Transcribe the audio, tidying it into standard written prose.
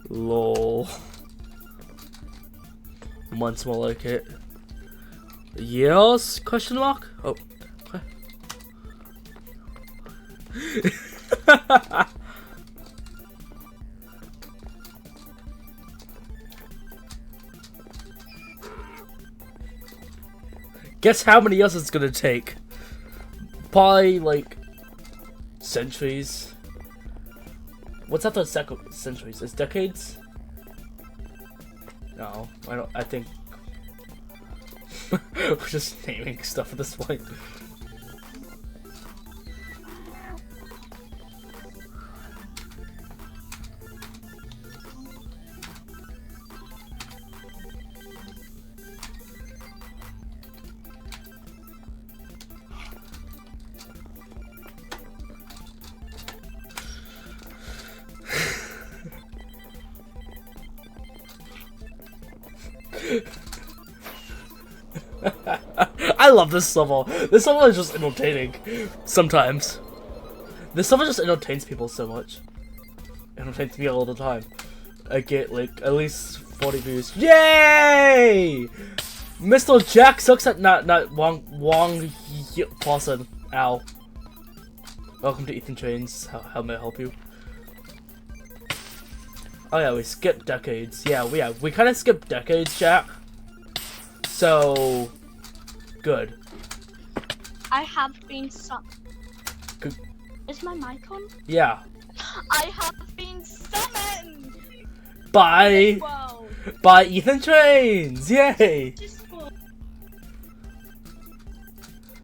Lol. Once more like it. Yes? Question mark? Oh. Okay. Guess how many years it's gonna take? Probably like centuries. What's after centuries? It's decades? No, I don't. I think we're just naming stuff at this point. I love this level. This level is just entertaining. Sometimes. This level just entertains people so much. It entertains me all the time. I get like at least 40 views. Yay! Mr. Jack sucks at not Wong Paulson. Ow. Welcome to Ethan Trains. How may I help you? Oh yeah, we skipped decades. Yeah, we kind of skipped decades, Jack. So good. I have been Good. Is my mic on? Yeah. I have been summoned By Whoa. by Ethan Trains. Yay! Just